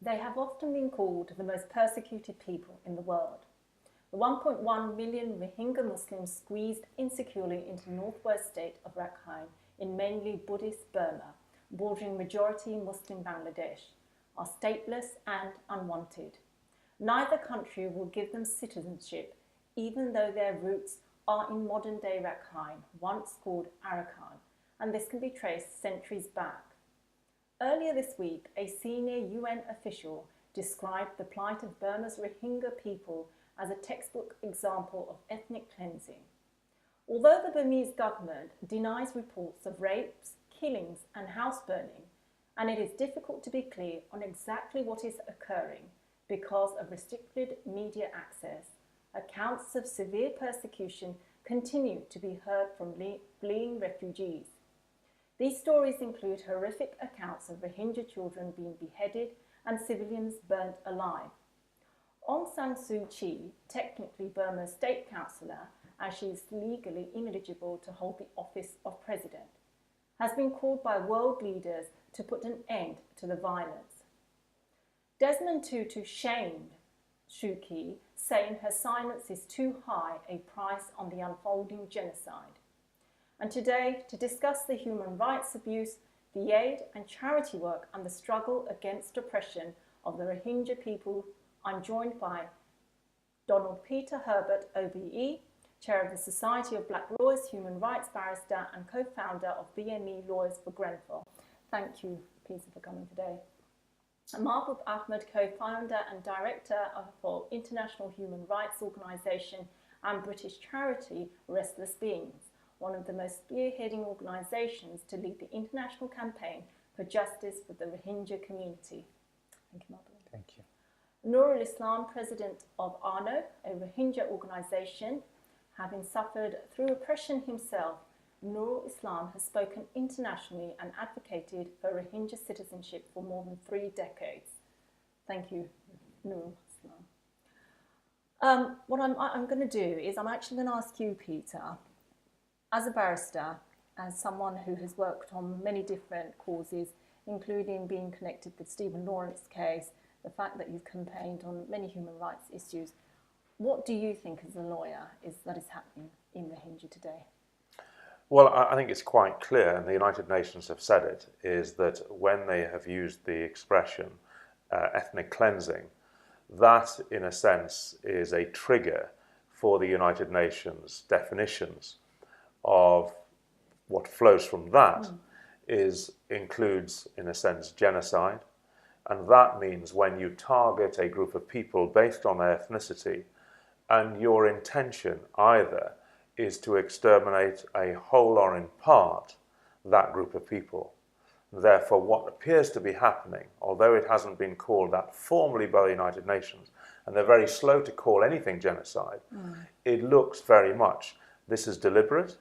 They have often been called the most persecuted people in the world. The 1.1 million Rohingya Muslims squeezed insecurely into the northwest state of Rakhine in mainly Buddhist Burma, bordering majority Muslim Bangladesh, are stateless and unwanted. Neither country will give them citizenship, even though their roots are in modern-day Rakhine, once called Arakan, and this can be traced centuries back. Earlier this week, a senior UN official described the plight of Burma's Rohingya people as a textbook example of ethnic cleansing. Although the Burmese government denies reports of rapes, killings and house burning, and it is difficult to be clear on exactly what is occurring because of restricted media access, accounts of severe persecution continue to be heard from fleeing refugees. These stories include horrific accounts of Rohingya children being beheaded and civilians burnt alive. Aung San Suu Kyi, technically Burma's state councillor, as she is legally ineligible to hold the office of president, has been called by world leaders to put an end to the violence. Desmond Tutu shamed Suu Kyi, saying her silence is too high a price on the unfolding genocide. And today, to discuss the human rights abuse, the aid and charity work and the struggle against oppression of the Rohingya people, I'm joined by Donald Peter Herbert, O.B.E, Chair of the Society of Black Lawyers, Human Rights Barrister and co-founder of BME Lawyers for Grenfell. Thank you, Peter, for coming today. Mabrur Ahmed, co-founder and director for international human rights organisation and British charity Restless Beings, one of the most spearheading organisations to lead the international campaign for justice for the Rohingya community. Thank you, Mabrur. Thank you. Nurul Islam, president of ANO, a Rohingya organisation. Having suffered through oppression himself, Nurul Islam has spoken internationally and advocated for Rohingya citizenship for more than 3 decades. Thank you, Nurul Islam. What I'm going to do is I'm actually going to ask you, Peter, as a barrister, as someone who has worked on many different causes, including being connected with Stephen Lawrence's case, the fact that you've campaigned on many human rights issues, what do you think as a lawyer that is happening in Rohingya today? Well, I think it's quite clear, and the United Nations have said it, is that when they have used the expression ethnic cleansing, that in a sense is a trigger for the United Nations definitions of what flows from that includes in a sense genocide, and that means when you target a group of people based on their ethnicity and your intention either is to exterminate a whole or in part that group of people. Therefore, what appears to be happening, although it hasn't been called that formally by the United Nations, and they're very slow to call anything genocide, it looks very much, this is deliberate,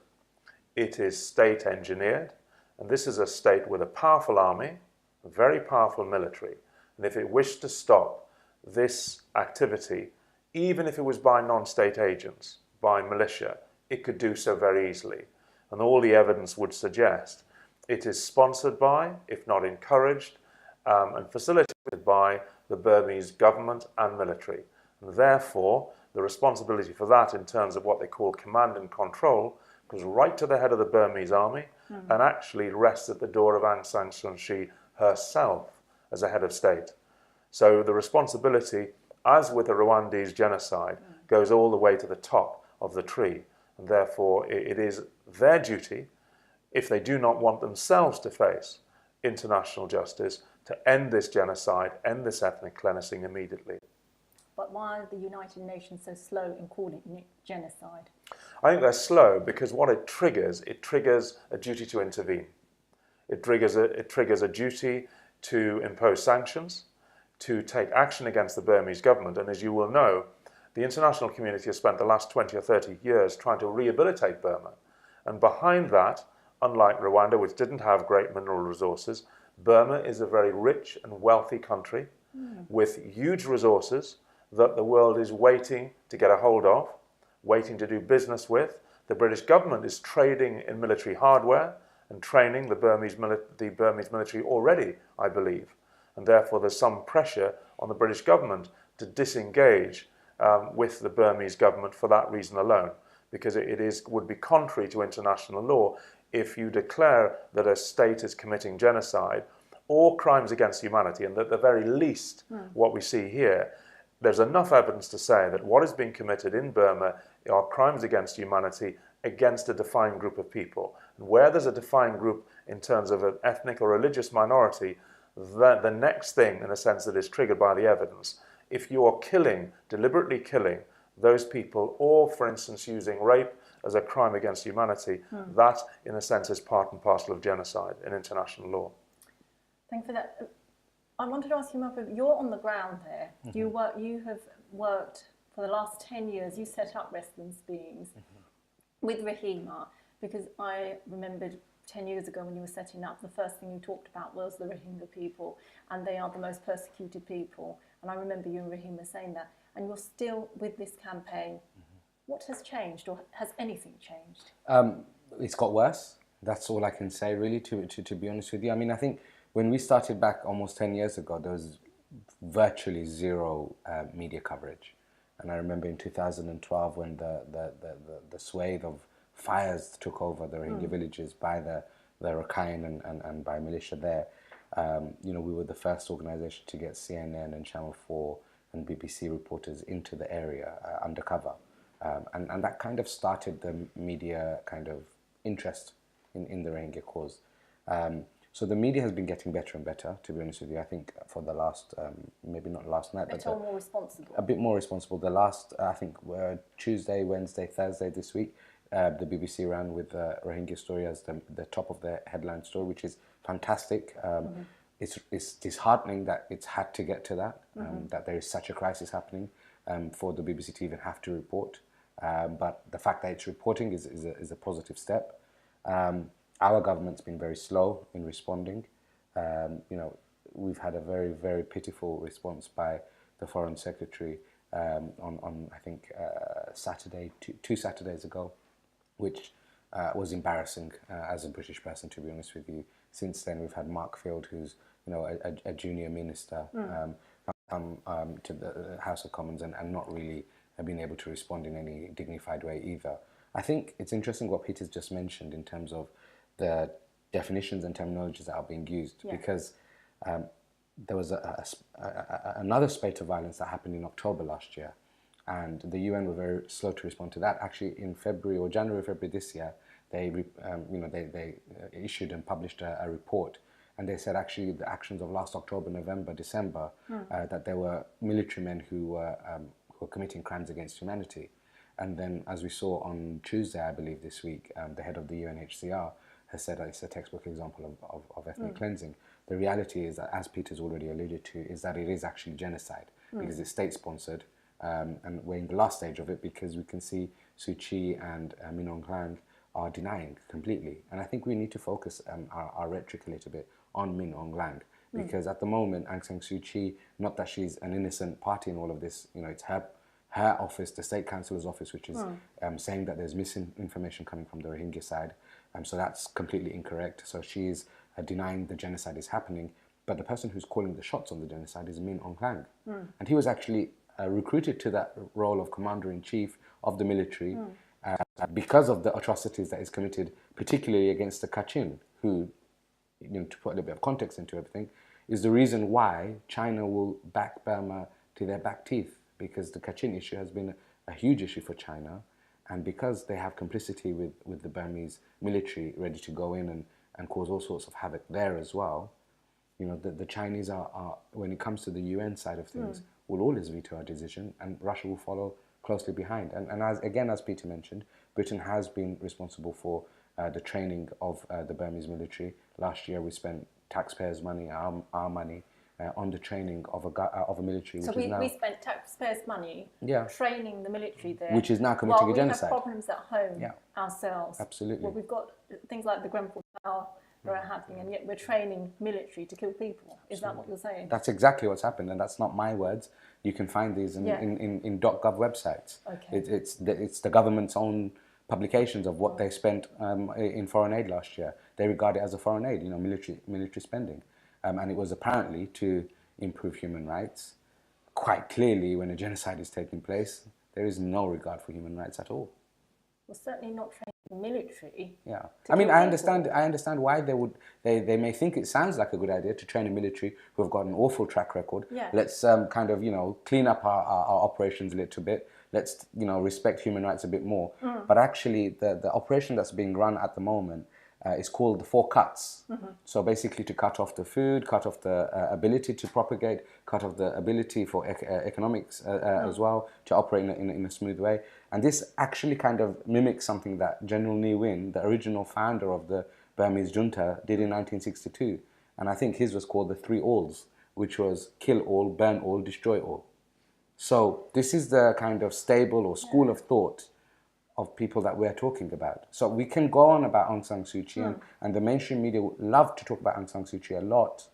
it is state engineered, and this is a state with a powerful army, a very powerful military, and if it wished to stop this activity, even if it was by non-state agents, by militia, it could do so very easily. And all the evidence would suggest it is sponsored by, if not encouraged, and facilitated by the Burmese government and military. And therefore, the responsibility for that in terms of what they call command and control goes right to the head of the Burmese army and actually rests at the door of Aung San Suu Kyi herself as a head of state. So the responsibility, as with the Rwandese genocide, goes all the way to the top of the tree. And therefore, it is their duty, if they do not want themselves to face international justice, to end this genocide, end this ethnic cleansing immediately. But why are the United Nations so slow in calling it genocide? I think they're slow because what it triggers a duty to intervene. It triggers a duty to impose sanctions, to take action against the Burmese government. And as you will know, the international community has spent the last 20 or 30 years trying to rehabilitate Burma. And behind that, unlike Rwanda, which didn't have great mineral resources, Burma is a very rich and wealthy country with huge resources that the world is waiting to get a hold of, waiting to do business with. The British government is trading in military hardware and training the Burmese military already, I believe. and therefore there's some pressure on the British government to disengage with the Burmese government for that reason alone, because would be contrary to international law if you declare that a state is committing genocide or crimes against humanity, and at the very least, what we see here, there's enough evidence to say that what is being committed in Burma are crimes against humanity against a defined group of people. And where there's a defined group in terms of an ethnic or religious minority, the next thing, in a sense, that is triggered by the evidence, if you are deliberately killing those people, or, for instance, using rape as a crime against humanity, that, in a sense, is part and parcel of genocide in international law. Thank you for that. I wanted to ask you, Mabrur, you're on the ground there. You have worked for the last 10 years. You set up Restless Beings with Rohingya, because I remembered 10 years ago when you were setting up, the first thing you talked about was the Rohingya people, and they are the most persecuted people. And I remember you and Rohingya saying that. And you're still with this campaign. What has changed, or has anything changed? It's got worse. That's all I can say, really, to be honest with you. I mean, I think when we started back almost 10 years ago, there was virtually zero media coverage. And I remember in 2012 when the swathe of fires took over the Rohingya villages by the Rakhine and by militia there. We were the first organisation to get CNN and Channel 4 and BBC reporters into the area undercover. And that kind of started the media kind of interest in the Rohingya cause. So the media has been getting better and better, to be honest with you. I think for the last, maybe not last night, but more responsible. A bit more responsible. The last, I think, Tuesday, Wednesday, Thursday this week, the BBC ran with the Rohingya story as the top of the headline story, which is fantastic. It's disheartening that it's had to get to that, that there is such a crisis happening for the BBC to even have to report. But the fact that it's reporting is a positive step. Our government's been very slow in responding. We've had a very, very pitiful response by the Foreign Secretary on I think, Saturday, two Saturdays ago, which was embarrassing as a British person, to be honest with you. Since then, we've had Mark Field, who's a junior minister, come to the House of Commons and not really been able to respond in any dignified way either. I think it's interesting what Peter's just mentioned in terms of the definitions and terminologies that are being used, because there was another spate of violence that happened in October last year, and the UN were very slow to respond to that. Actually, in January, February this year, they issued and published a report, and they said actually the actions of last October, November, December, that there were military men who were committing crimes against humanity. And then, as we saw on Tuesday, I believe this week, the head of the UNHCR has said that it's a textbook example of ethnic cleansing. The reality is that, as Peter's already alluded to, is that it is actually genocide, because it's state-sponsored, and we're in the last stage of it, because we can see Suu Kyi and Min Aung Hlaing are denying completely. And I think we need to focus our rhetoric a little bit on Min Aung Hlaing, because at the moment, Aung San Suu Kyi, not that she's an innocent party in all of this, it's her office, the State Councillor's office, which is saying that there's misinformation coming from the Rohingya side. So that's completely incorrect. So she's denying the genocide is happening. But the person who's calling the shots on the genocide is Min Aung Hlaing. And he was actually recruited to that role of Commander-in-Chief of the military because of the atrocities that is committed, particularly against the Kachin, who, to put a little bit of context into everything, is the reason why China will back Burma to their back teeth, because the Kachin issue has been a huge issue for China, and because they have complicity with the Burmese military ready to go in and cause all sorts of havoc there as well. The Chinese are, when it comes to the UN side of things, will always veto our decision, and Russia will follow closely behind. And as Peter mentioned, Britain has been responsible for the training of the Burmese military. Last year we spent taxpayers' money, our money, on the training of a military. So we spent taxpayers' money training the military there, which is now committing a genocide. While we have problems at home ourselves. Absolutely. Well, we've got things like the Grenfell Tower that are happening, and yet we're training military to kill people. Is that what you're saying? That's exactly what's happened, and that's not my words. You can find these in .gov websites. Okay. It's the government's own publications of what they spent in foreign aid last year. They regard it as a foreign aid, military spending. and it was apparently to improve human rights. Quite clearly, when a genocide is taking place, there is no regard for human rights at all. Well, certainly not trained the military. Yeah, I mean, I understand why they may think it sounds like a good idea to train a military who have got an awful track record. Yeah. Let's kind of, clean up our operations a little bit. Let's, respect human rights a bit more. But actually, the operation that's being run at the moment is called the 4 cuts. So basically, to cut off the food, cut off the ability to propagate, cut off the ability for economics as well to operate in a smooth way. And this actually kind of mimics something that General Ne Win, the original founder of the Burmese junta, did in 1962. And I think his was called the 3 alls, which was kill all, burn all, destroy all. So this is the kind of stable or school of thought of people that we're talking about. So we can go on about Aung San Suu Kyi, and the mainstream media would love to talk about Aung San Suu Kyi a lot.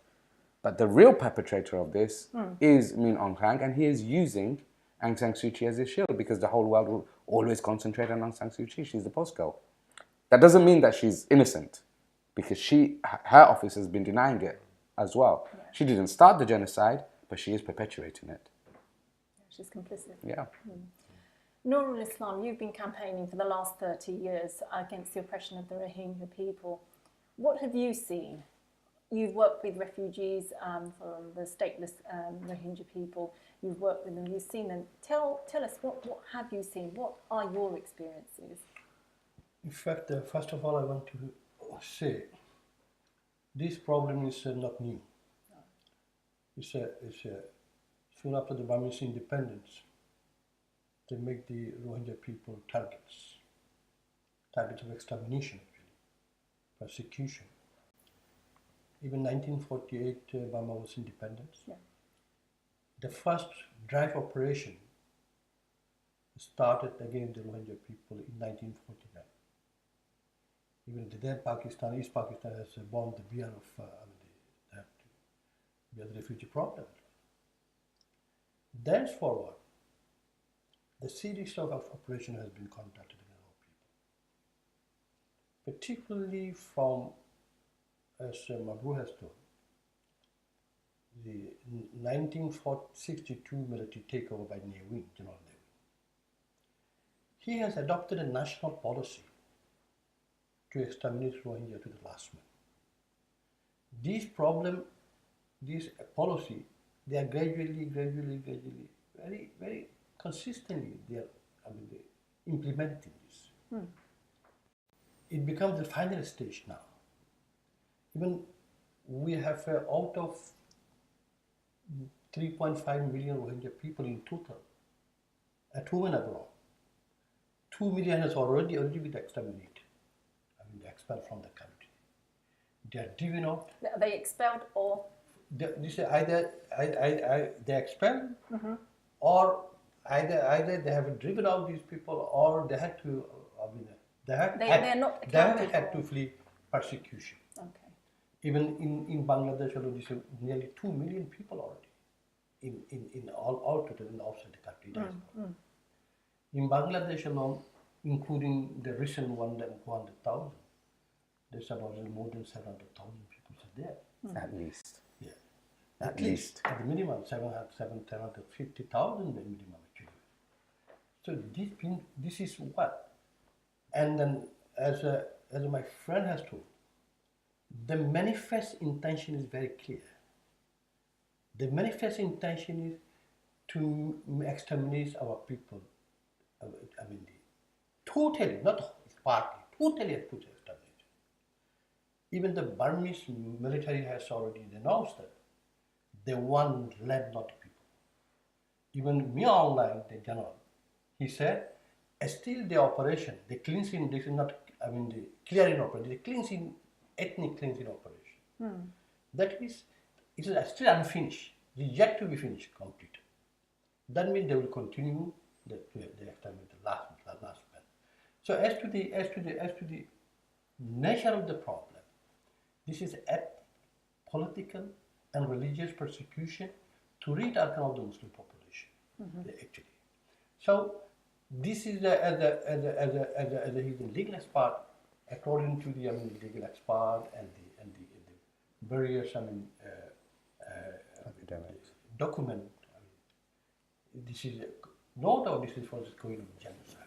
But the real perpetrator of this is Min Aung Hlaing, and he is using Aung San Suu Kyi as a shield because the whole world will always concentrate on Aung San Suu Kyi. She's the post girl. That doesn't mean that she's innocent, because her office has been denying it as well. Yeah. She didn't start the genocide, but she is perpetuating it. She's complicit. Yeah. Nurul Islam, you've been campaigning for the last 30 years against the oppression of the Rohingya people. What have you seen? You've worked with refugees from the stateless Rohingya people. You've worked with them, you've seen them. Tell us, what have you seen? What are your experiences? In fact, first of all, I want to say this problem is not new. It's soon after the Burmese independence, they make the Rohingya people targets of extermination, actually, persecution. Even 1948, Burma was independent. Yeah. The first drive operation started against the Rohingya people in 1949. Even the then Pakistan, East Pakistan has borne the beer of the refugee problem. Thenceforward, the series of operation has been conducted against our people, particularly from, as Mabrur has told, the 1962 military takeover by Ne Win, General Ne Win. He has adopted a national policy to exterminate Rohingya to the last man. These policy, they are gradually, very, very consistently, they are implementing this. It becomes the final stage now. Even we have out of 3.5 million Rohingya people in total, at home and abroad, 2 million has already been exterminated. They expelled from the country. They are driven out. Are they expelled or? This either they expelled, or either they have driven out these people, or they had to. They had to flee persecution. Okay. Even in Bangladesh, already nearly 2 million people already in all total in outside the country. In Bangladesh alone, including the recent one, the 100,000, there's about more than 700,000 people are there. At least. Yeah. At least. At the minimum, 750,000 the minimum actually. So this is what. And then, as my friend has told, the manifest intention is very clear. The manifest intention is to exterminate our people. Totally, not partly, totally to exterminate. Even the Burmese military has already announced that they want land, not people. Even Min Aung Hlaing, the general, he said, still the operation, the cleansing, this is not, the clearing operation, the cleansing, ethnic cleansing operation. That is, it is still unfinished. It is yet to be finished, completed. That means they will continue the exterminate the last man. So as to the nature of the problem, this is a political and religious persecution to retarget of the Muslim population, actually. So this is as a legal expert, according to the legal expert and the various, Epidemics. document. This is no doubt this is what's going on genocide.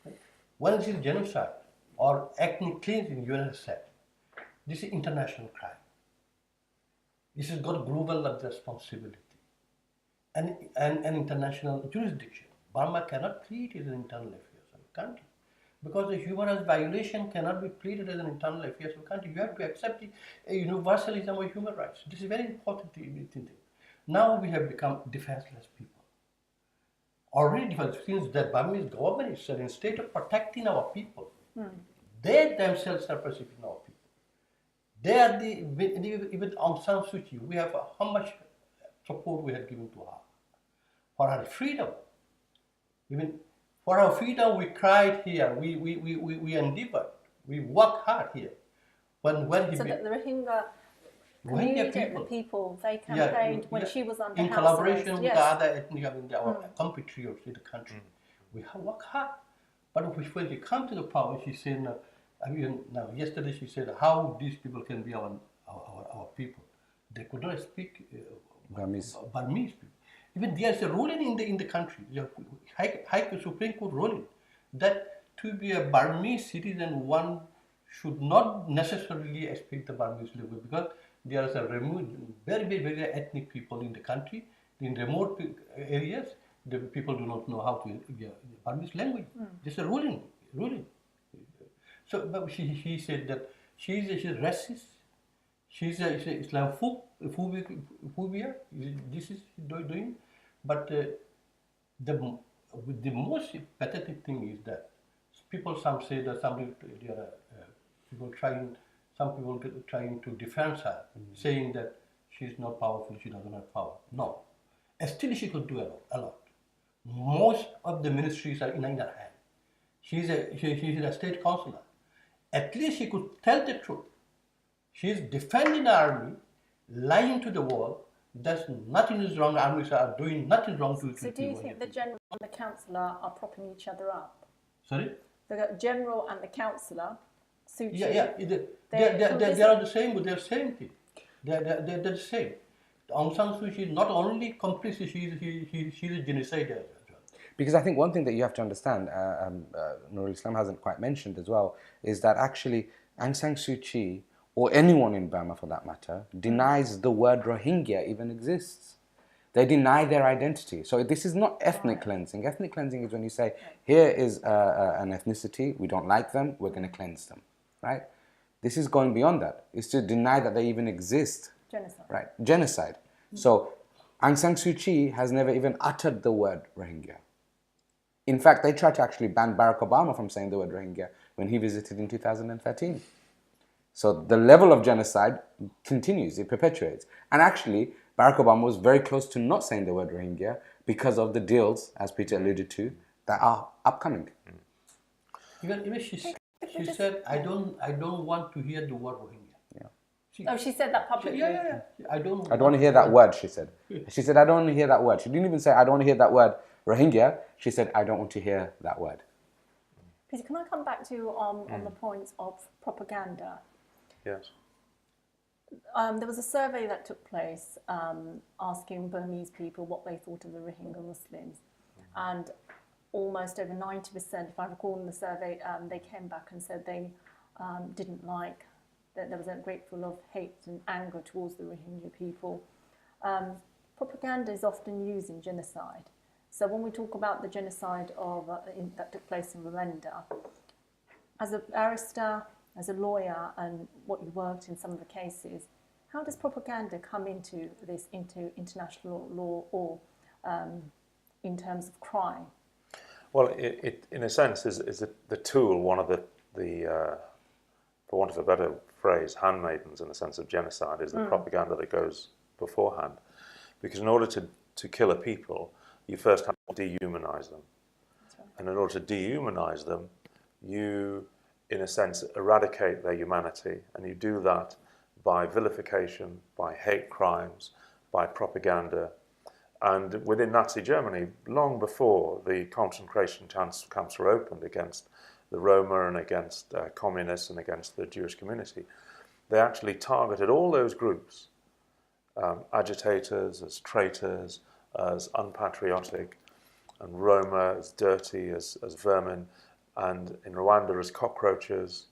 Right? When this is genocide or ethnic cleansing, you have said, this is international crime. This has got global responsibility and international jurisdiction. Burma cannot treat it as an internal affairs of the country because the human rights violation cannot be treated as an internal affairs of the country. You have to accept a universalism of human rights. This is very important thing. Now we have become defenseless people. Already, since the Burmese government is in a state of protecting our people, they themselves are perceiving our people. They are even Aung San Suu Kyi, we have how much support we have given to her for her freedom. Even for our freedom, we cried here. We endeavored. We worked hard here. When so that the Rohingya people, they campaigned when she was under in house collaboration arrest. with the other ethnic, our compatriots in the country. We have worked hard. But when she come to the power, she said, now yesterday she said, how these people can be our people. They could not speak Burmese people. Even there is a ruling in the country, High Supreme Court ruling, that to be a Burmese citizen, one should not necessarily speak the Burmese language because there is a very ethnic people in the country. In remote areas, the people do not know how to Burmese language. There's a ruling. So, but she said that she's racist. She's a Islamophobia. This is doing. But the most pathetic thing is that some say that some people trying to defend her, saying that she's not powerful, she doesn't have power. No, still she could do a lot. Most of the ministries are in her hand. She's a state councillor. At least she could tell the truth. She's defending the army, lying to the world. There's nothing is wrong. Armies are doing nothing wrong to. So do you think the general and the councillor are propping each other up? Sorry? The general and the councillor, Suu Kyi. They are the same, but they're the same thing. They're the same. Aung San Suu Kyi is not only complicit, she's a genocider. Because I think one thing that you have to understand, Nurul Islam hasn't quite mentioned as well, is that actually Aung San Suu Kyi, or anyone in Burma for that matter, denies the word Rohingya even exists. They deny their identity. So this is not ethnic cleansing. Ethnic cleansing is when you say, here is an ethnicity, we don't like them, we're going to cleanse them, right? This is going beyond that. It's to deny that they even exist. Genocide. Right, genocide. So Aung San Suu Kyi has never even uttered the word Rohingya. In fact, they tried to actually ban Barack Obama from saying the word Rohingya when he visited in 2013. So the level of genocide continues, it perpetuates. And actually, Barack Obama was very close to not saying the word Rohingya because of the deals, as Peter alluded to, that are upcoming. Even she said, I don't want to hear the word Rohingya. She said that publicly. Yeah. I don't want to hear that word, she said. She said, I don't want to hear that word. She didn't even say, I don't want to hear that word Rohingya. She said, I don't want to hear that word. Peter, can I come back to you on the points of propaganda? Yes. There was a survey that took place asking Burmese people what they thought of the Rohingya Muslims. And almost over 90%, if I recall in the survey, they came back and said they didn't like, that there was a great deal of hate and anger towards the Rohingya people. Propaganda is often used in genocide. So when we talk about the genocide that took place in Rwanda, as a barrister, as a lawyer, and what you worked in some of the cases, how does propaganda come into international law or in terms of crime? Well, it in a sense is the tool, one of the for want of a better phrase, handmaidens in the sense of genocide, is the propaganda that goes beforehand. Because in order to kill a people, you first have to dehumanize them. That's right. And in order to dehumanize them, you, in a sense, eradicate their humanity. And you do that by vilification, by hate crimes, by propaganda. And within Nazi Germany, long before the concentration camps were opened against the Roma and against communists and against the Jewish community, they actually targeted all those groups, agitators as traitors, as unpatriotic, and Roma as dirty, as vermin, and in Rwanda as cockroaches,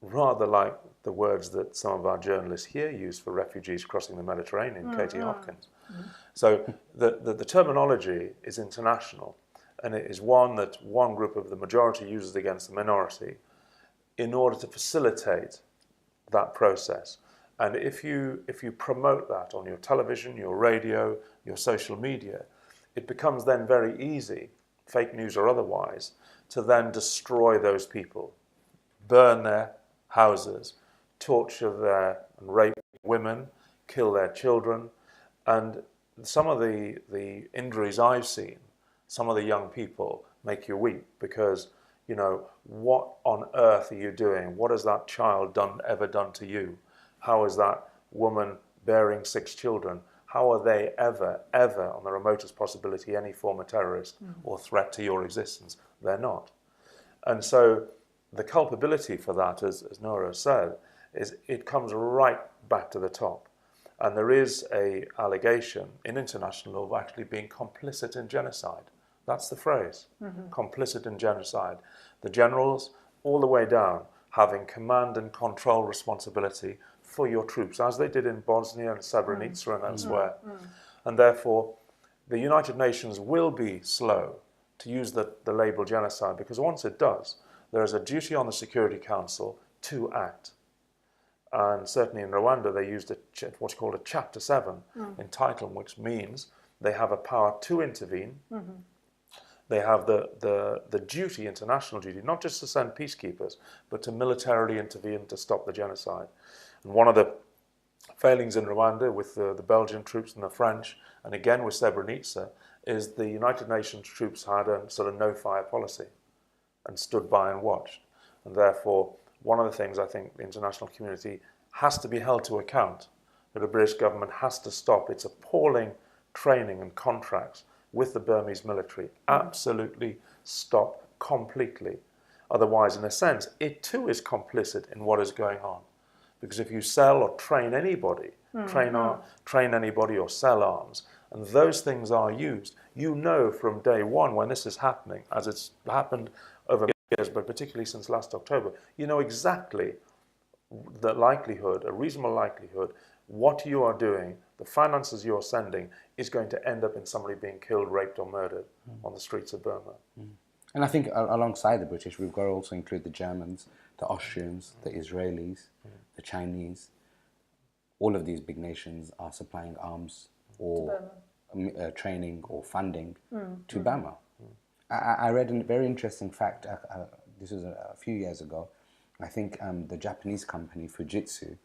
rather like the words that some of our journalists here use for refugees crossing the Mediterranean, Katie Hopkins. So the terminology is international, and it is one that one group of the majority uses against the minority in order to facilitate that process. And if you promote that on your television, your radio, your social media, it becomes then very easy, fake news or otherwise, to then destroy those people, burn their houses, torture and rape women, kill their children. And some of the injuries I've seen, some of the young people make you weep because, you know, what on earth are you doing? What has that child ever done to you? How is that woman bearing 6 children? How are they ever, on the remotest possibility, any form of terrorist or threat to your existence? They're not. And so the culpability for that, as Nurul said, is it comes right back to the top. And there is an allegation in international law of actually being complicit in genocide. That's the phrase, complicit in genocide. The generals, all the way down, having command and control responsibility for your troops, as they did in Bosnia and Srebrenica and elsewhere. And therefore, the United Nations will be slow to use the label genocide, because once it does, there is a duty on the Security Council to act. And certainly in Rwanda, they used what's called a Chapter 7 entitlement, which means they have a power to intervene. They have the duty, international duty, not just to send peacekeepers, but to militarily intervene to stop the genocide. And one of the failings in Rwanda with the Belgian troops and the French, and again with Srebrenica, is the United Nations troops had a sort of no-fire policy and stood by and watched. And therefore, one of the things I think the international community has to be held to account, that the British government has to stop its appalling training and contracts with the Burmese military. Absolutely stop completely. Otherwise, in a sense, it too is complicit in what is going on. Because if you sell or train anybody, train anybody or sell arms, and those things are used, you know from day one when this is happening, as it's happened over years, but particularly since last October, you know exactly the likelihood, a reasonable likelihood, what you are doing, the finances you're sending, is going to end up in somebody being killed, raped or murdered on the streets of Burma. And I think alongside the British, we've got to also include the Germans, the Austrians, the Israelis, the Chinese. All of these big nations are supplying arms or training or funding to Burma. I read a very interesting fact, this was a few years ago. I think the Japanese company Fujitsu,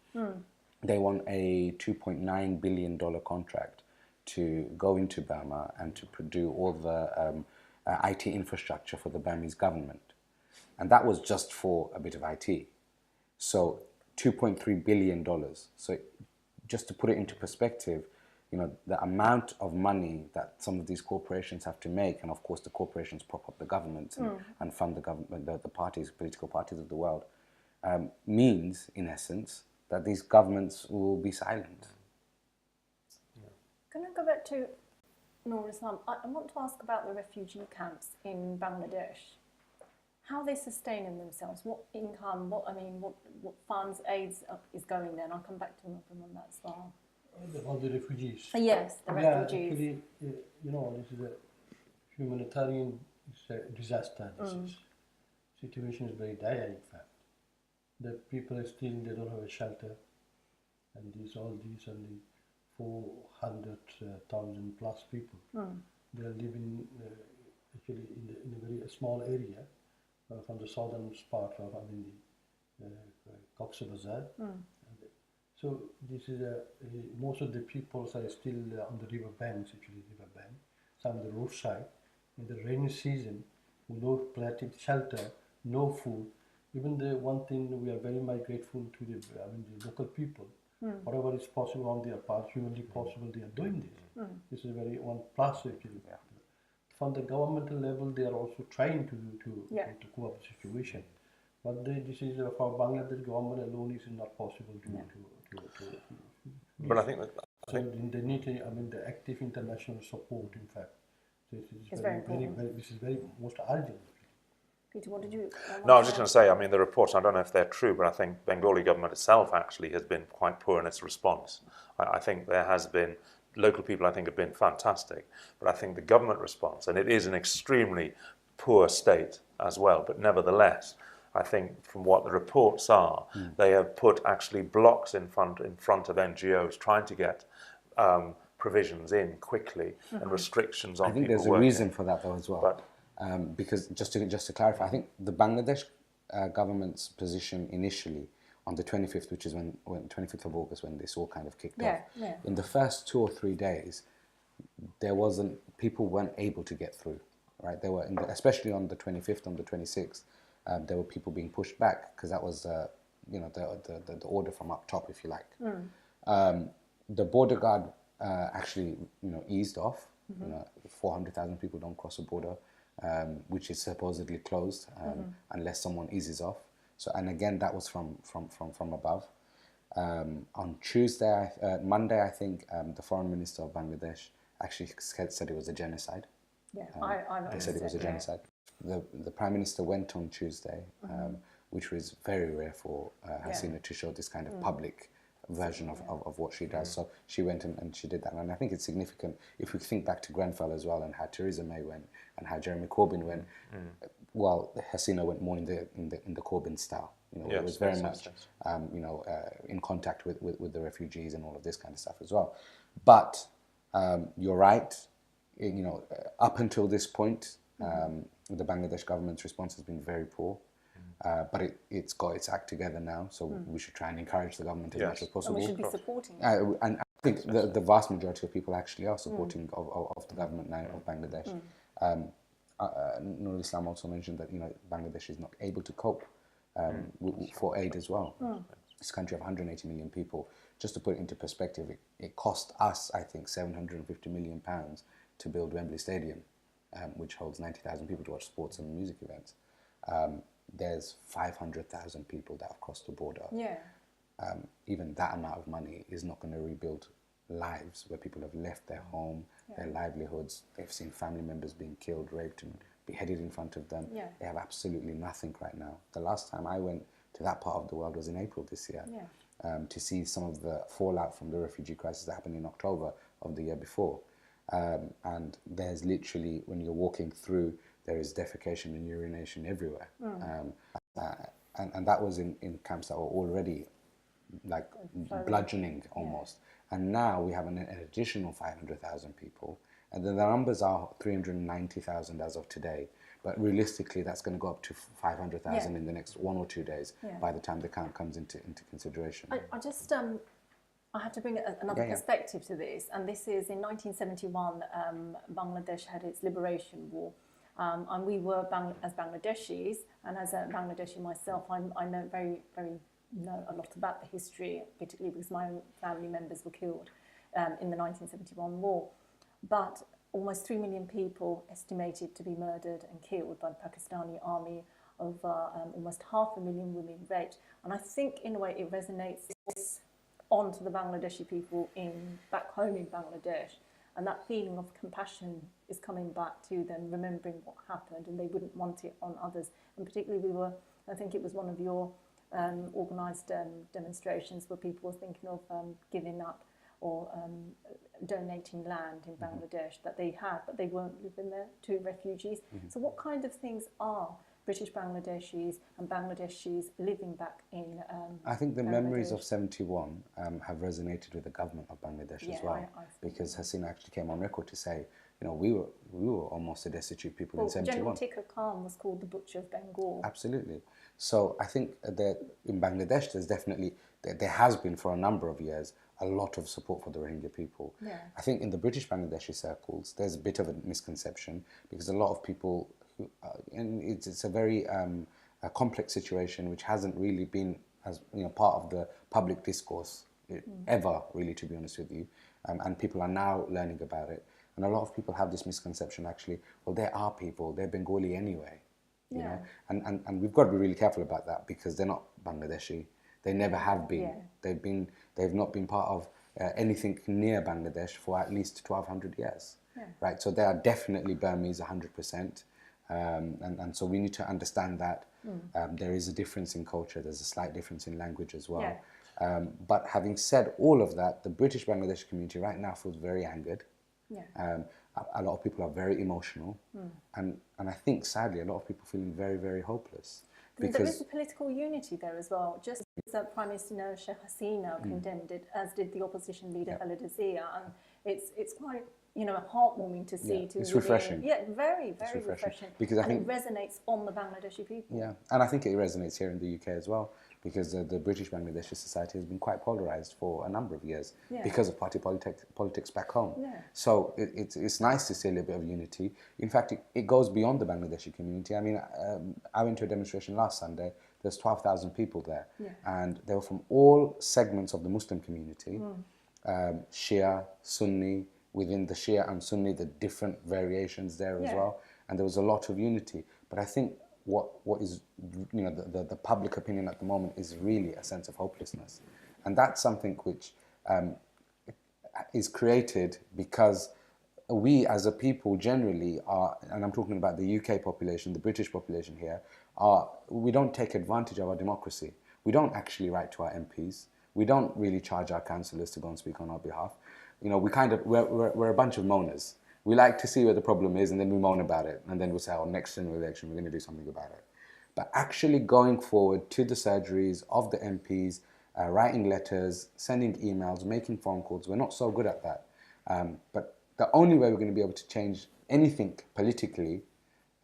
they won a $2.9 billion contract to go into Burma and to do all the IT infrastructure for the Burmese government. And that was just for a bit of IT. So $2.3 billion. So just to put it into perspective, you know, the amount of money that some of these corporations have to make, and of course the corporations prop up the government and fund the government, the parties, political parties of the world, means, in essence, that these governments will be silent. Can I go back to Nurul? I want to ask about the refugee camps in Bangladesh. How are they sustaining themselves? What income? What funds, aids is going there? And I'll come back to Mabrur on that as well. All the refugees. Yes, the refugees. Actually, you know, this is a humanitarian disaster. This is situation is very dire. In fact, the people are still, they don't have a shelter, and all these only 400,000 plus people. They are living actually in a very small area from the southern part of Cox's Bazar. So this is most of the people are still on the river banks, some on the roadside. In the rainy season, no plenty shelter, no food. Even the one thing we are very much grateful to the local people. Whatever is possible on their part, humanly possible, they are doing this. This is very one plus actually. From the governmental level, they are also trying to cope up the situation. But this is for Bangladesh government alone. It is not possible to. But I think that. So they need, the active international support. In fact, this is It's very important. this is very most urgent. Peter, what did you? No, I was just going to say, I mean, the reports, I don't know if they're true, but I think Bengali government itself actually has been quite poor in its response. I think there has been, local people I think have been fantastic, but I think the government response, and it is an extremely poor state as well, but nevertheless, I think from what the reports are, they have put actually blocks in front of NGOs trying to get provisions in quickly and restrictions on people working. I think there's a reason for that though as well. But, because just to clarify, I think the Bangladesh government's position initially on the 25th, which is when 25th of August, when this all kind of kicked off, in the first 2 or 3 days, people weren't able to get through, right? They were, especially on the 25th, on the 26th, there were people being pushed back because that was, the order from up top, if you like. The border guard actually, eased off. 400,000 people don't cross a border. Which is supposedly closed unless someone eases off. So, and again, that was from above. On Monday, I think the foreign minister of Bangladesh actually said it was a genocide. Yeah, they said it was a genocide. The prime minister went on Tuesday, which was very rare for Hasina to show this kind of public version of what she does. So she went and she did that, and I think it's significant if we think back to Grenfell as well, and how Theresa May went and how Jeremy Corbyn went. Well, Hasina went more in the Corbyn style. It was very much in contact with the refugees and all of this kind of stuff as well. But you're right. Up until this point, the Bangladesh government's response has been very poor. But it's got its act together now, so we should try and encourage the government as much as possible. And we should be supporting it. And I think the vast majority of people actually are supporting of the government now of Bangladesh. Nurul Islam also mentioned that Bangladesh is not able to cope for aid as well. It's a country of 180 million people. Just to put it into perspective, it cost us, I think, £750 million to build Wembley Stadium, which holds 90,000 people to watch sports and music events. There's 500,000 people that have crossed the border. Even that amount of money is not going to rebuild lives where people have left their home, their livelihoods. They've seen family members being killed, raped and beheaded in front of them. They have absolutely nothing right now. The last time I went to that part of the world was in April this year, to see some of the fallout from the refugee crisis that happened in October of the year before. And there's literally, when you're walking through, there is defecation and urination everywhere. And that was in camps that were already like bludgeoning almost. And now we have an additional 500,000 people. And then the numbers are 390,000 as of today. But realistically, that's going to go up to 500,000 in the next 1 or 2 days by the time the count comes into consideration. I have to bring another perspective to this. And this is in 1971, Bangladesh had its liberation war. And we were, as Bangladeshis, and as a Bangladeshi myself, I know know a lot about the history, particularly because my own family members were killed in the 1971 war. But almost 3 million people estimated to be murdered and killed by the Pakistani army, over almost 500,000 women raped. And I think, in a way, it resonates onto the Bangladeshi people back home in Bangladesh. And that feeling of compassion is coming back to them, remembering what happened, and they wouldn't want it on others. And particularly, I think it was one of your organised demonstrations where people were thinking of giving up or donating land in Bangladesh that they had, but they weren't living there to refugees. So what kind of things are British Bangladeshis and Bangladeshis living back in I think the Bangladesh? memories of 71 have resonated with the government of Bangladesh as well, because Hasina actually came on record to say, we were almost a destitute people in 71. General Tikka Khan was called the Butcher of Bengal. Absolutely. So I think that in Bangladesh, there has been for a number of years a lot of support for the Rohingya people. I think in the British Bangladeshi circles, there's a bit of a misconception because a lot of people, and it's a very complex situation which hasn't really been part of the public discourse ever, really, to be honest with you, and people are now learning about it. And a lot of people have this misconception, actually, well, they're our people, they're Bengali anyway. you know, and we've got to be really careful about that because they're not Bangladeshi. They never have been. They've not been part of anything near Bangladesh for at least 1,200 years, right? So they are definitely Burmese 100%, and so we need to understand that there is a difference in culture. There's a slight difference in language as well. But having said all of that, the British Bangladeshi community right now feels very angered. A lot of people are very emotional, and I think sadly a lot of people feeling very, very hopeless. Because there is a political unity there as well. Just as Prime Minister Nurul Sheikh Hasina condemned it, as did the opposition leader Khaleda Zia, and it's quite, you know, heartwarming to see. It's really refreshing. Yeah, very, very refreshing. Because I think it resonates on the Bangladeshi people. Yeah, and I think it resonates here in the UK as well, because the British Bangladeshi society has been quite polarised for a number of years because of party politics back home. So it's nice to see a little bit of unity. In fact, it goes beyond the Bangladeshi community. I mean, I went to a demonstration last Sunday. There's 12,000 people there, and they were from all segments of the Muslim community, Shia, Sunni, within the Shia and Sunni, the different variations there as well, and there was a lot of unity. But I think what is, you know, the public opinion at the moment is really a sense of hopelessness, and that's something which is created because we as a people generally are, and I'm talking about the UK population, the British population here, we don't take advantage of our democracy. We don't actually write to our MPs. We don't really charge our councillors to go and speak on our behalf. You know, we're a bunch of moaners. We like to see where the problem is and then we moan about it. And then we'll say, oh, next general election, we're going to do something about it. But actually going forward to the surgeries of the MPs, writing letters, sending emails, making phone calls, we're not so good at that. But the only way we're going to be able to change anything politically,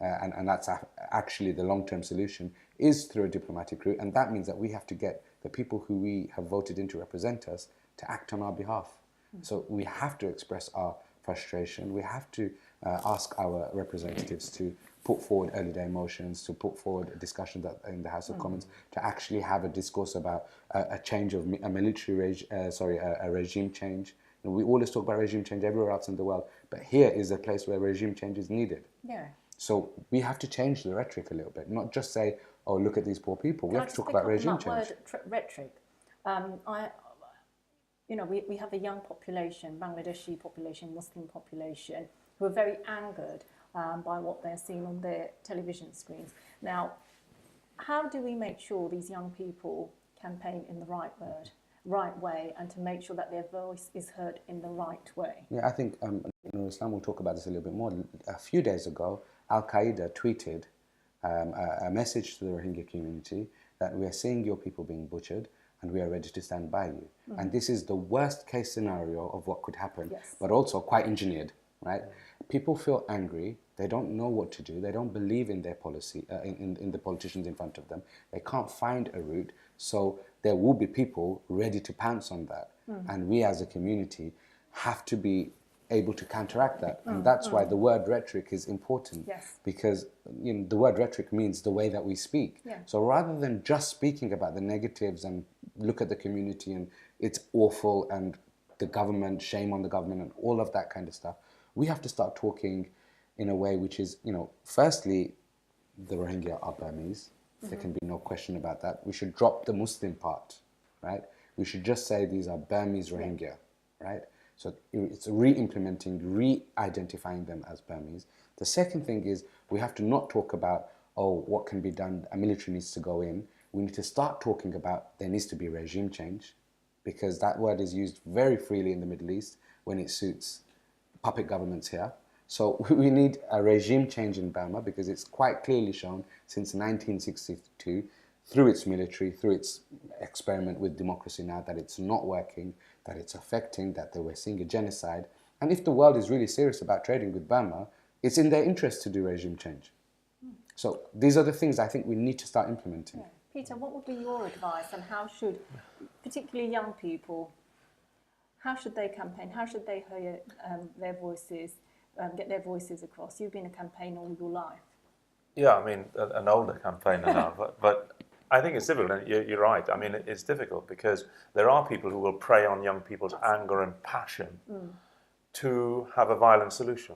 and that's actually the long-term solution, is through a diplomatic route. And that means that we have to get the people who we have voted in to represent us to act on our behalf. So we have to express our frustration. We have to ask our representatives to put forward early day motions, to put forward a discussion that in the House of Commons, to actually have a discourse about a change of a regime change. You know, we always talk about regime change everywhere else in the world, but here is a place where regime change is needed. So we have to change the rhetoric a little bit, not just say, "Oh, look at these poor people." We have to talk about regime change. Rhetoric. You know, we have a young population, Bangladeshi population, Muslim population, who are very angered by what they're seeing on their television screens. Now, how do we make sure these young people campaign in the right way, and to make sure that their voice is heard in the right way? Yeah, I think Islam will talk about this a little bit more. A few days ago, Al-Qaeda tweeted a message to the Rohingya community that we are seeing your people being butchered, and we are ready to stand by you. And this is the worst case scenario of what could happen, but also quite engineered, right? People feel angry, they don't know what to do, they don't believe in their policy, in the politicians in front of them, they can't find a route, so there will be people ready to pounce on that. And we as a community have to be able to counteract that. And that's why the word rhetoric is important, because you know, the word rhetoric means the way that we speak. So rather than just speaking about the negatives and look at the community and it's awful and the government, shame on the government and all of that kind of stuff, we have to start talking in a way which is, you know, firstly, the Rohingya are Burmese. There can be no question about that. We should drop the Muslim part, right? We should just say these are Burmese Rohingya, right? So it's re-implementing, re-identifying them as Burmese. The second thing is we have to not talk about, oh, what can be done, a military needs to go in. We need to start talking about there needs to be regime change, because that word is used very freely in the Middle East when it suits puppet governments here. So we need a regime change in Burma, because it's quite clearly shown since 1962 through its military, through its experiment with democracy now, that it's not working, that it's affecting, that we're seeing a genocide. And if the world is really serious about trading with Burma, it's in their interest to do regime change. So these are the things I think we need to start implementing. Peter, what would be your advice, and how should, particularly young people, how should they campaign? How should they hear their voices, get their voices across? You've been a campaigner all your life. Yeah, I mean, an older campaigner now, but I think it's difficult, and you're right. I mean, it's difficult because there are people who will prey on young people's anger and passion to have a violent solution.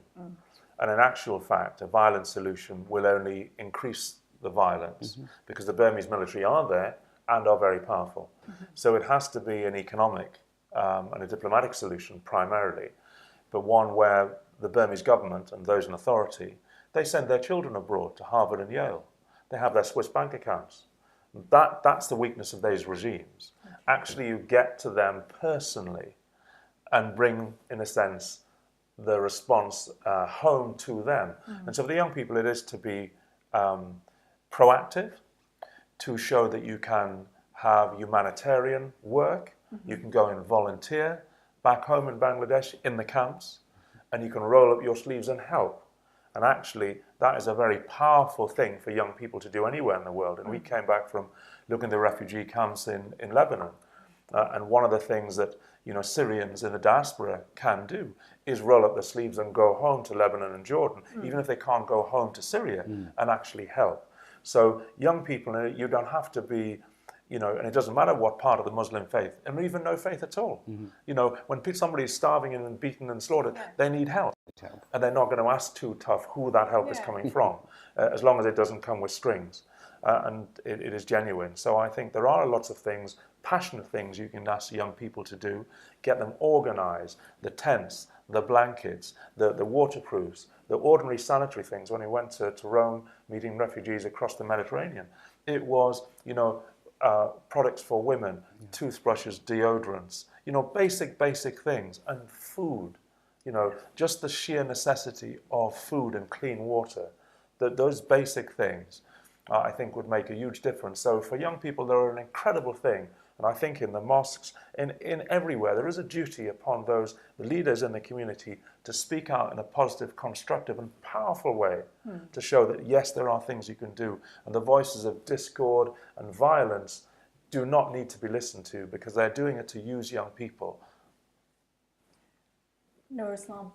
And in actual fact, a violent solution will only increase the violence because the Burmese military are there and are very powerful. So it has to be an economic and a diplomatic solution primarily, but one where the Burmese government and those in authority, they send their children abroad to Harvard and Yale. They have their Swiss bank accounts. That's the weakness of those regimes. Actually, you get to them personally and bring, in a sense, the response home to them. And so for the young people, it is to be proactive, to show that you can have humanitarian work, you can go and volunteer back home in Bangladesh in the camps, and you can roll up your sleeves and help. And actually, that is a very powerful thing for young people to do anywhere in the world. And we came back from looking at the refugee camps in Lebanon. And one of the things that Syrians in the diaspora can do is roll up their sleeves and go home to Lebanon and Jordan, even if they can't go home to Syria, and actually help. So young people, you don't have to be, and it doesn't matter what part of the Muslim faith, and even no faith at all. When somebody is starving and beaten and slaughtered, they need help. And they're not going to ask too tough who that help is coming from, as long as it doesn't come with strings. And it is genuine. So I think there are lots of things, passionate things you can ask young people to do, get them organized, the tents, the blankets, the waterproofs, the ordinary sanitary things. When we went to Rome, meeting refugees across the Mediterranean, it was, products for women, toothbrushes, deodorants, basic things, and food. Just the sheer necessity of food and clean water, those basic things, I think would make a huge difference. So for young people, they're an incredible thing. And I think in the mosques, in everywhere, there is a duty upon those leaders in the community to speak out in a positive, constructive and powerful way to show that, yes, there are things you can do. And the voices of discord and violence do not need to be listened to because they're doing it to use young people. Nurul,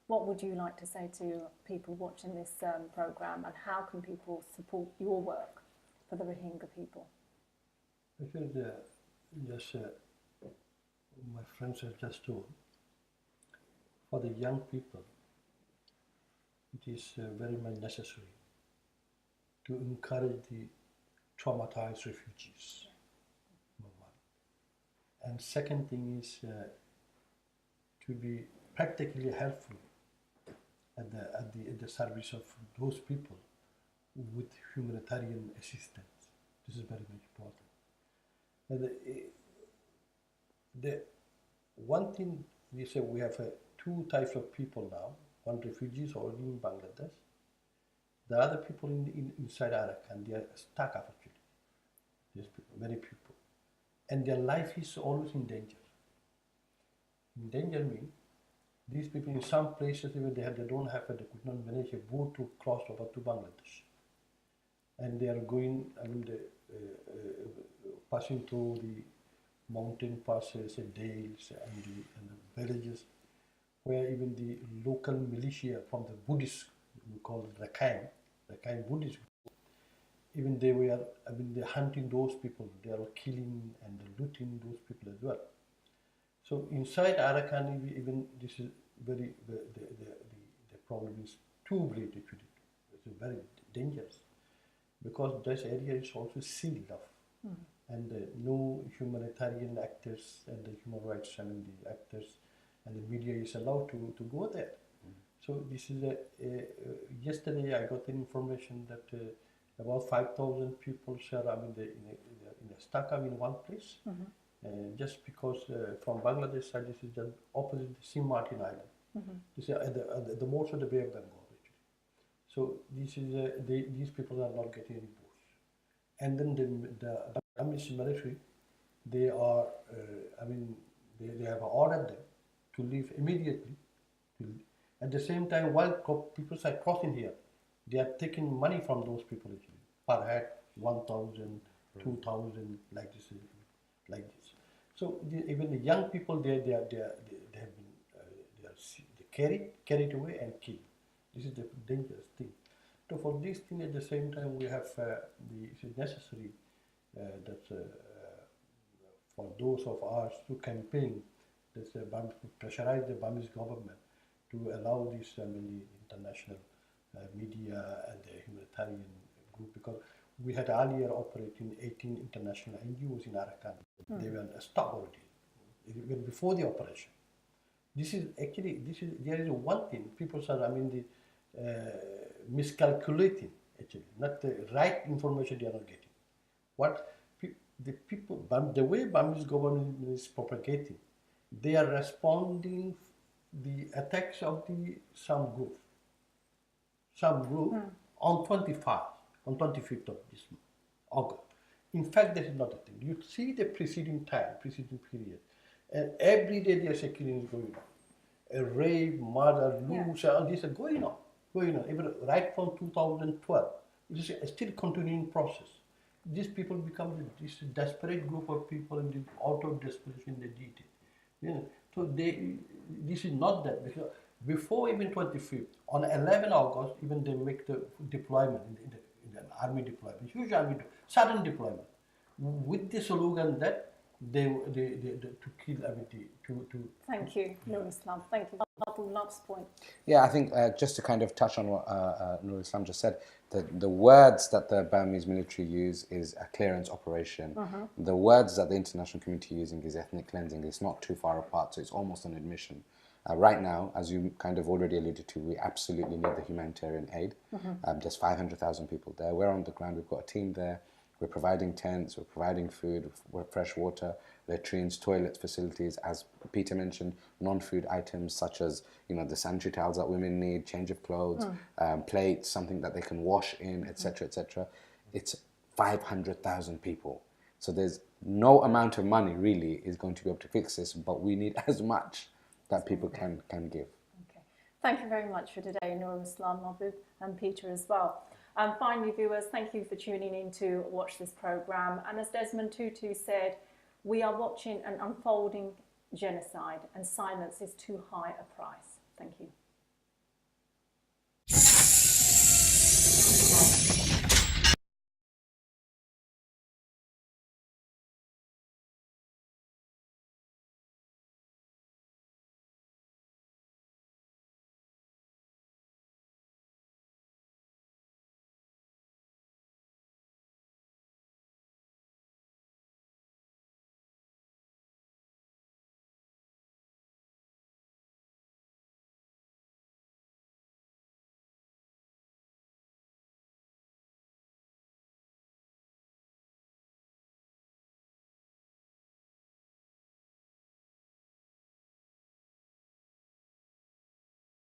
what would you like to say to people watching this programme, and how can people support your work for the Rohingya people? Actually, my friends have just told, for the young people, it is very much necessary to encourage the traumatized refugees. And second thing is to be practically helpful at the service of those people with humanitarian assistance. This is very much important. And the one thing we say, we have two types of people now. One, refugees already in Bangladesh. The other people inside Arakan, they are stuck actually. These people, many people. And their life is always in danger. In danger means these people in some places even they don't have they could not manage a boat to cross over to Bangladesh, and they are going. Passing through the mountain passes and dales and the villages, where even the local militia from the Buddhist, we call it Rakhine Buddhist, even they're hunting those people. They are killing and looting those people as well. So inside Arakan, even this is very the problem is too great actually. It's very dangerous because this area is also sealed off, and no humanitarian actors and the human rights, the actors and the media is allowed to go there. So this is yesterday I got information that about 5,000 people are stuck in one place. Just because from Bangladesh side, this is just opposite St. Martin Island. This is at the most of the Bay of Bengal actually. So this is these people are not getting any boats. And then the Burmese military, they are they have ordered them to leave immediately. At the same time, while people are crossing here, they are taking money from those people actually per head, 1,000, 2,000 like this. So even the young people, they have been carried away and killed. This is the dangerous thing. So for this thing, at the same time, we have it is necessary that for those of us to campaign, that pressurize the Burmese government to allow this the international media and the humanitarian group because we had earlier operating 18 international NGOs in Arakan. They were stopped already, even before the operation. This is actually, there is one thing, people say, I mean, miscalculating, actually, not the right information they are not getting. What the people, the way Burmese government is propagating, they are responding the attacks of some group on 25th of this August. In fact, that is not a thing. You see the preceding period, and every day there's a killing is going on. A rape, murder, loot, all these are going on. Even right from 2012. It is a still continuing process. These people become this desperate group of people in the auto desperation they did it. So this is not that, because before even 25th, on 11 August, even they make the deployment in the army deployment, huge army, sudden deployment, with the slogan that they to kill, I mean, to. Thank you, Nurul Islam. Thank you. Mabrur, last point. Yeah, I think just to kind of touch on what Nurul Islam just said, the words that the Burmese military use is a clearance operation. The words that the international community using is ethnic cleansing. It's not too far apart, so it's almost an admission. Right now, as you kind of already alluded to, we absolutely need the humanitarian aid. There's 500,000 people there. We're on the ground. We've got a team there. We're providing tents, we're providing food, we're fresh water, latrines, toilet facilities, as Peter mentioned, non-food items such as, the sanitary towels that women need, change of clothes, plates, something that they can wash in, etc., etc. It's 500,000 people. So there's no amount of money really is going to be able to fix this, but we need as much that people can give. Okay. Thank you very much for today, Nurul Islam, Mabrur, and Peter as well. And finally, viewers, thank you for tuning in to watch this programme. And as Desmond Tutu said, we are watching an unfolding genocide, and silence is too high a price.